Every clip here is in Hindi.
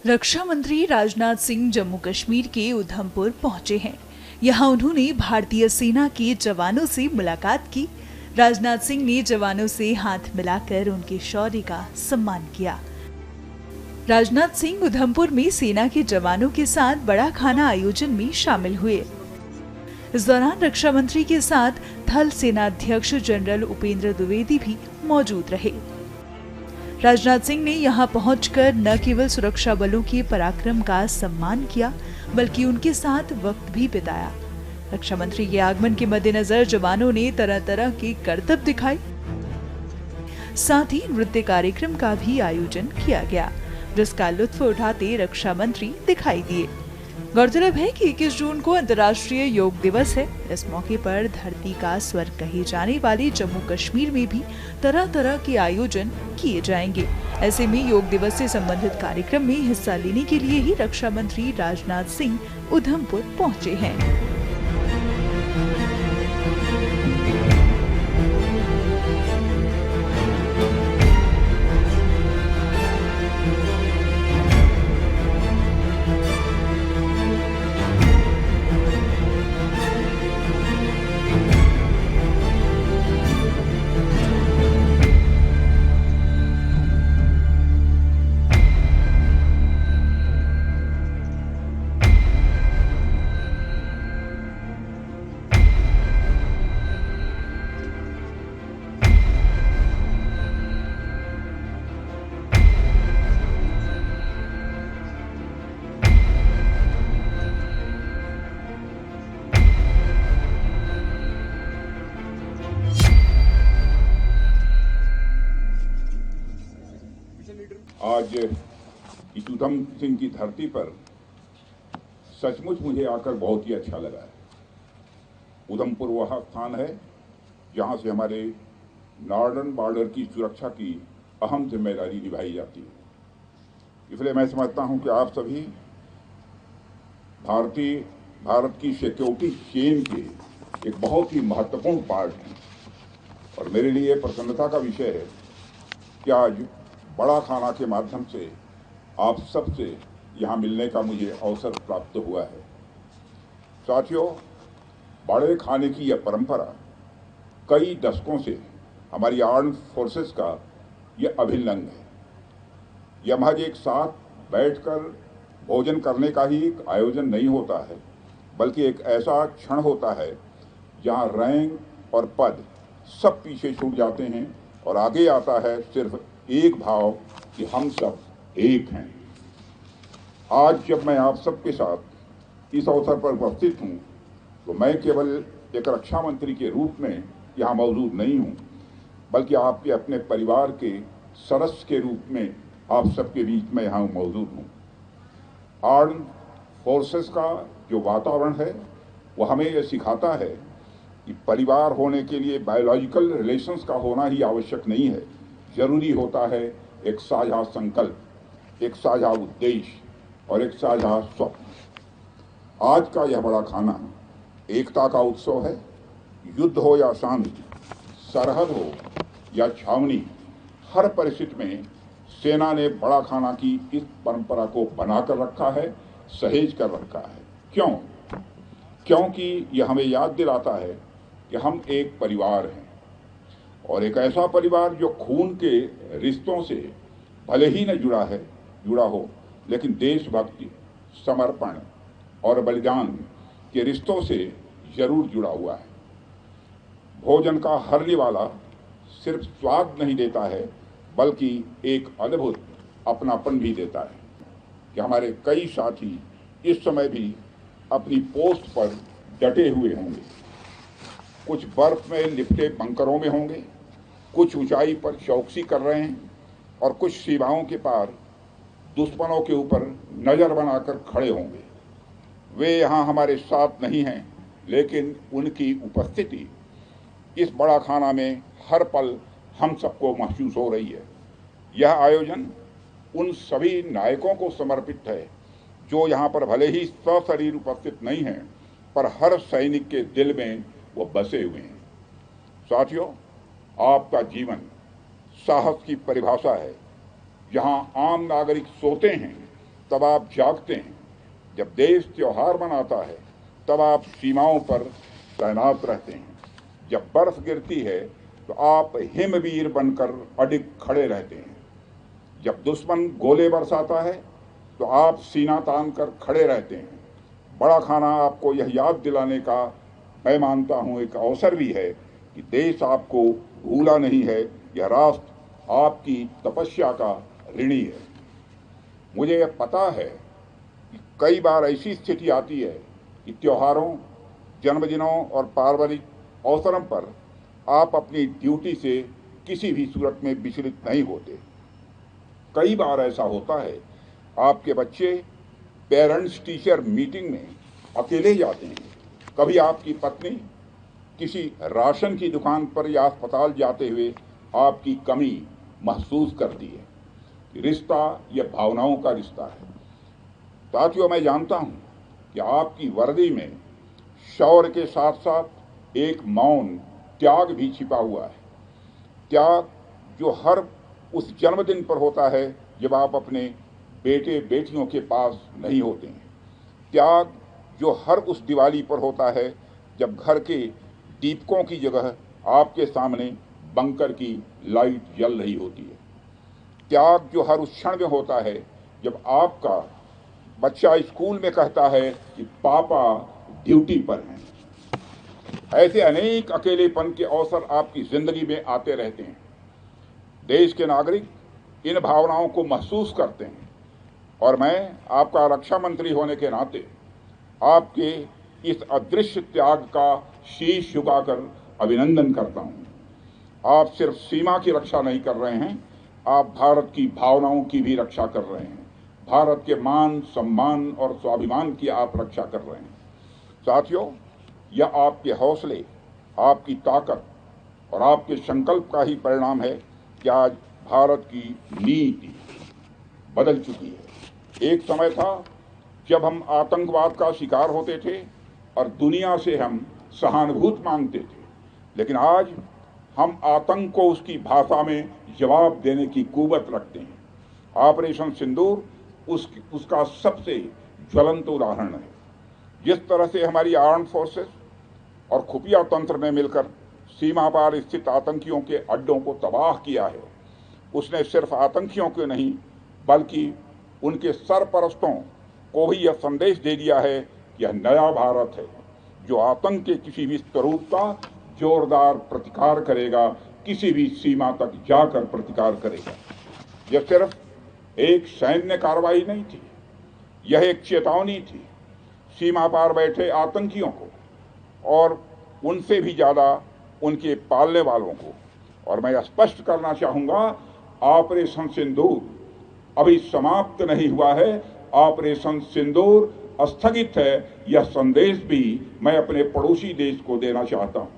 रक्षा मंत्री राजनाथ सिंह जम्मू कश्मीर के उधमपुर पहुंचे हैं। यहां उन्होंने भारतीय सेना के जवानों से मुलाकात की। राजनाथ सिंह ने जवानों से हाथ मिलाकर उनके शौर्य का सम्मान किया। राजनाथ सिंह उधमपुर में सेना के जवानों के साथ बड़ा खाना आयोजन में शामिल हुए। इस दौरान रक्षा मंत्री के साथ थल सेनाध्यक्ष जनरल उपेंद्र द्विवेदी भी मौजूद रहे। राजनाथ सिंह ने यहां पहुंचकर न केवल सुरक्षा बलों के पराक्रम का सम्मान किया, बल्कि उनके साथ वक्त भी बिताया। रक्षा मंत्री के आगमन के मद्देनजर जवानों ने तरह तरह के करतब दिखाए। साथ ही नृत्य कार्यक्रम का भी आयोजन किया गया, जिसका लुत्फ उठाते रक्षा मंत्री दिखाई दिए। गौरतलब है कि 21 जून को अंतर्राष्ट्रीय योग दिवस है। इस मौके पर धरती का स्वर्ग कहे जाने वाले जम्मू कश्मीर में भी तरह तरह के आयोजन किए जाएंगे। ऐसे में योग दिवस से संबंधित कार्यक्रम में हिस्सा लेने के लिए ही रक्षा मंत्री राजनाथ सिंह उधमपुर पहुंचे हैं। आज इस उधम सिंह की धरती पर सचमुच मुझे आकर बहुत ही अच्छा लगा है। उधमपुर वह स्थान है जहां से हमारे नॉर्दर्न बॉर्डर की सुरक्षा की अहम जिम्मेदारी निभाई जाती है। इसलिए मैं समझता हूं कि आप सभी भारत की सिक्योरिटी चेन के एक बहुत ही महत्वपूर्ण पार्ट हैं और मेरे लिए प्रसन्नता का विषय है कि आज बड़ा खाना के माध्यम से आप सबसे यहाँ मिलने का मुझे अवसर प्राप्त हुआ है। साथियों, बड़े खाने की यह परंपरा कई दशकों से हमारी आर्म फोर्सेस का यह अभिन्न अंग है। यह महज एक साथ बैठकर भोजन करने का ही एक आयोजन नहीं होता है, बल्कि एक ऐसा क्षण होता है जहाँ रैंक और पद सब पीछे छूट जाते हैं और आगे आता है सिर्फ एक भाव कि हम सब एक हैं। आज जब मैं आप सबके साथ इस अवसर पर उपस्थित हूं, तो मैं केवल एक रक्षा मंत्री के रूप में यहाँ मौजूद नहीं हूं, बल्कि आपके अपने परिवार के सदस्य के रूप में आप सबके बीच में यहाँ मौजूद हूं। आर्म फोर्सेस का जो वातावरण है वो हमें यह सिखाता है कि परिवार होने के लिए बायोलॉजिकल रिलेशंस का होना ही आवश्यक नहीं है। जरूरी होता है एक साझा संकल्प, एक साझा उद्देश्य और एक साझा स्वप्न। आज का यह बड़ा खाना एकता का उत्सव है। युद्ध हो या शांति, सरहद हो या छावनी, हर परिस्थिति में सेना ने बड़ा खाना की इस परंपरा को बनाकर रखा है, सहेज कर रखा है। क्यों? क्योंकि यह हमें याद दिलाता है कि हम एक परिवार हैं और एक ऐसा परिवार जो खून के रिश्तों से भले ही न जुड़ा हो, लेकिन देशभक्ति, समर्पण और बलिदान के रिश्तों से जरूर जुड़ा हुआ है। भोजन का हर निवाला सिर्फ स्वाद नहीं देता है, बल्कि एक अद्भुत अपनापन भी देता है कि हमारे कई साथी इस समय भी अपनी पोस्ट पर डटे हुए होंगे। कुछ बर्फ में लिपटे बंकरों में होंगे, कुछ ऊंचाई पर चौकसी कर रहे हैं और कुछ सीमाओं के पार दुश्मनों के ऊपर नजर बनाकर खड़े होंगे। वे यहाँ हमारे साथ नहीं हैं, लेकिन उनकी उपस्थिति इस बड़ा खाना में हर पल हम सबको महसूस हो रही है। यह आयोजन उन सभी नायकों को समर्पित है जो यहाँ पर भले ही सशरीर उपस्थित नहीं हैं, पर हर सैनिक के दिल में वो बसे हुए हैं। साथियों, आपका जीवन साहस की परिभाषा है। जहां आम नागरिक सोते हैं, तब आप जागते हैं। जब देश त्योहार मनाता है तब आप सीमाओं पर तैनात रहते हैं। जब बर्फ गिरती है तो आप हिमवीर बनकर अडिग खड़े रहते हैं। जब दुश्मन गोले बरसाता है तो आप सीना तान कर खड़े रहते हैं। बड़ा खाना आपको यह याद दिलाने का, मैं मानता हूं, एक अवसर भी है कि देश आपको भूला नहीं है, यह राष्ट्र आपकी तपस्या का ऋणी है। मुझे यह पता है कि कई बार ऐसी स्थिति आती है कि त्योहारों, जन्मदिनों और पारिवारिक अवसरों पर आप अपनी ड्यूटी से किसी भी सूरत में विचलित नहीं होते। कई बार ऐसा होता है आपके बच्चे पेरेंट्स टीचर मीटिंग में अकेले जाते हैं। कभी आपकी पत्नी किसी राशन की दुकान पर या अस्पताल जाते हुए आपकी कमी महसूस करती है। रिश्ता यह भावनाओं का रिश्ता है। साथियों, मैं जानता हूं कि आपकी वर्दी में शौर्य के साथ साथ एक मौन त्याग भी छिपा हुआ है। त्याग जो हर उस जन्मदिन पर होता है जब आप अपने बेटे बेटियों के पास नहीं होते हैं। त्याग जो हर उस दिवाली पर होता है जब घर के दीपकों की जगह आपके सामने बंकर की लाइट जल रही होती है। त्याग जो हर उस क्षण में होता है जब आपका बच्चा स्कूल में कहता है कि पापा ड्यूटी पर हैं। ऐसे अनेक अकेलेपन के अवसर आपकी जिंदगी में आते रहते हैं। देश के नागरिक इन भावनाओं को महसूस करते हैं और मैं आपका रक्षा मंत्री होने के नाते आपके इस अदृश्य त्याग का शीश झुकाकर अभिनंदन करता हूं। आप सिर्फ सीमा की रक्षा नहीं कर रहे हैं, आप भारत की भावनाओं की भी रक्षा कर रहे हैं। भारत के मान, सम्मान और स्वाभिमान की आप रक्षा कर रहे हैं। साथियों, यह आपके हौसले, आपकी ताकत और आपके संकल्प का ही परिणाम है कि आज भारत की नीति बदल चुकी है। एक समय था जब हम आतंकवाद का शिकार होते थे और दुनिया से हम सहानुभूति मांगते थे, लेकिन आज हम आतंक को उसकी भाषा में जवाब देने की कुव्वत रखते हैं। ऑपरेशन सिंदूर उसका सबसे ज्वलंत उदाहरण है। जिस तरह से हमारी आर्म्ड फोर्सेस और खुफिया तंत्र ने मिलकर सीमा पार स्थित आतंकियों के अड्डों को तबाह किया है, उसने सिर्फ आतंकियों को नहीं बल्कि उनके सरपरस्तों को भी यह संदेश दे दिया है कि यह नया भारत है जो आतंक के किसी भी स्वरूप का जोरदार प्रतिकार करेगा, किसी भी सीमा तक जाकर प्रतिकार करेगा। यह सिर्फ एक सैन्य कार्रवाई नहीं थी, यह एक चेतावनी थी सीमा पार बैठे आतंकियों को और उनसे भी ज्यादा उनके पालने वालों को। और मैं स्पष्ट करना चाहूंगा, ऑपरेशन सिंदूर अभी समाप्त नहीं हुआ है, ऑपरेशन सिंदूर स्थगित है। यह संदेश भी मैं अपने पड़ोसी देश को देना चाहता हूं।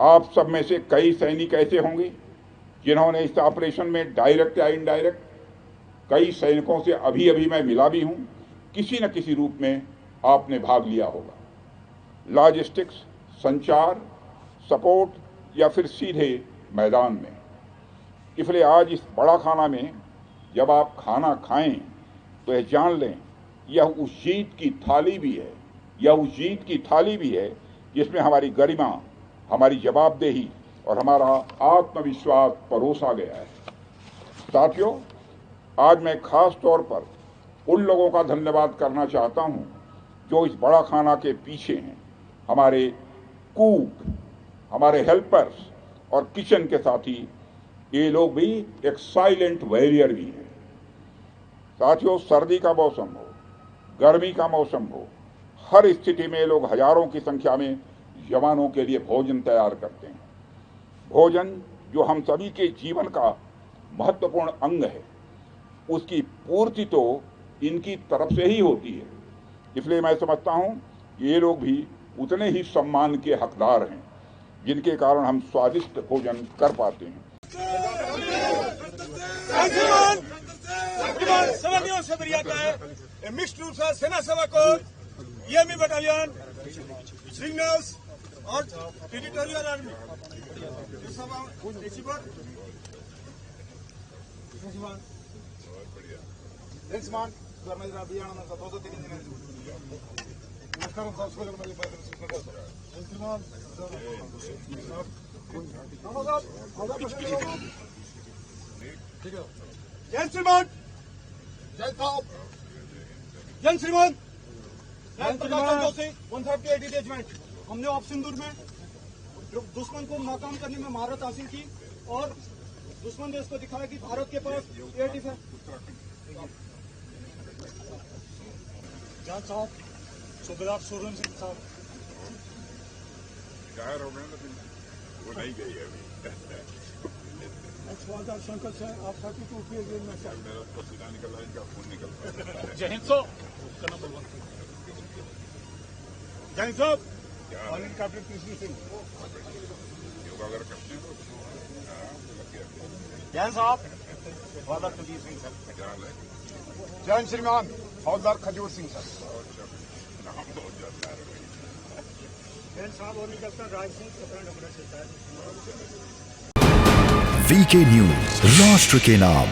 आप सब में से कई सैनिक ऐसे होंगे जिन्होंने इस ऑपरेशन में डायरेक्ट या इनडायरेक्ट, कई सैनिकों से अभी अभी मैं मिला भी हूं, किसी न किसी रूप में आपने भाग लिया होगा। लॉजिस्टिक्स, संचार, सपोर्ट या फिर सीधे मैदान में। इसलिए आज इस बड़ा खाना में जब आप खाना खाएं तो यह जान लें, यह उस जीत की थाली भी है, यह उस जीत की थाली भी है जिसमें हमारी गरिमा, हमारी जवाबदेही और हमारा आत्मविश्वास परोसा गया है। साथियों, आज मैं खास तौर पर उन लोगों का धन्यवाद करना चाहता हूं जो इस बड़ा खाना के पीछे हैं। हमारे कुक, हमारे हेल्पर्स और किचन के साथी, ये लोग भी एक साइलेंट वॉरियर भी हैं। साथियों, सर्दी का मौसम हो, गर्मी का मौसम हो, हर स्थिति में लोग हजारों की संख्या में जवानों के लिए भोजन तैयार करते हैं। भोजन जो हम सभी के जीवन का महत्वपूर्ण अंग है, उसकी पूर्ति तो इनकी तरफ से ही होती है। इसलिए मैं समझता हूं ये लोग भी उतने ही सम्मान के हकदार हैं जिनके कारण हम स्वादिष्ट भोजन कर पाते हैं। सैनिकों से दरियाता है मिक्स्ड रूप से सेना सेवा को ईएमई बटालियन, सिग्नल्स और टेरिटोरियल आर्मी। Thanks, man. स्वर्ण अभियान जय श्रीमान जय साहब जय श्रीमान जय 138 डिटेचमेंट हमने ऑफ सिंदूर में दुश्मन को नाकाम करने में महारत हासिल की और दुश्मन देश को दिखाया कि भारत के पास एयर डिफेंस जान साहब सुबेदार सोरेन सिंह साहब जाहिर हो गए लेकिन वो नहीं गई है अभी हवलदार शंकर साहब आप 32 जेल में सर मेरा पसीना निकल रहा है, इनका खून निकल रहा है। जय हिंद साहब जय हिंद साहब और इनका कृष्ण सिंह योगा अगर करते हैं तो जय हिंद साहब हवलदार कुलदीप सिंह सर जय हिंद श्रीमान हवलदार खजूर सिंह सर नाम बहुत ज्यादा है। जय हिंद साहब और निकलता राज सिंह कपड़ा नंबर चलता है वीके न्यूज, राष्ट्र के नाम।